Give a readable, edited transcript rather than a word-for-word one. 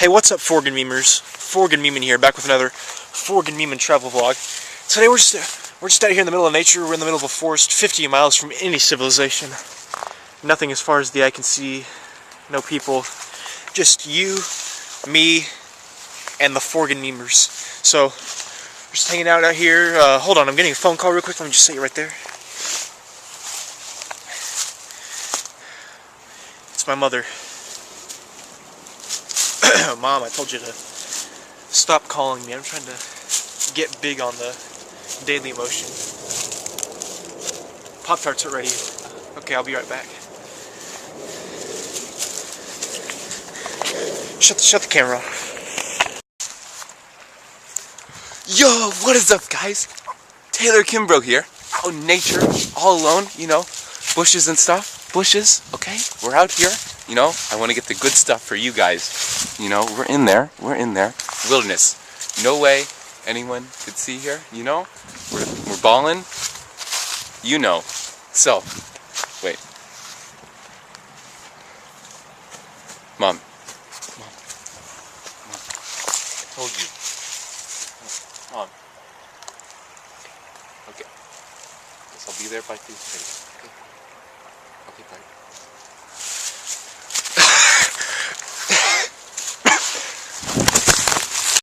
Hey, what's up, Forgan Memers? Forgan Meeman here, back with another Forgan Meeman travel vlog. Today we're just out here in the middle of nature. We're in the middle of a forest, 50 miles from any civilization. Nothing as far as the eye can see. No people. Just you, me, and the Forgan Memers. So, we're just hanging out here. Hold on, I'm getting a phone call real quick. Let me just say it right there. It's my mother. Mom, I told you to stop calling me. I'm trying to get big on the Daily Motion. Pop-Tarts are ready. Okay, I'll be right back. Shut the camera off. Yo, what is up, guys? Taylor Kimbrough here. Out in nature, all alone, you know, bushes and stuff. Bushes, okay? We're out here, you know. I want to get the good stuff for you guys. You know, we're in there. Wilderness. No way anyone could see here, you know. We're balling, you know. So, wait. Mom. I told you. Mom. Okay. Guess I'll be there by 2:30. Okay. Okay, bye.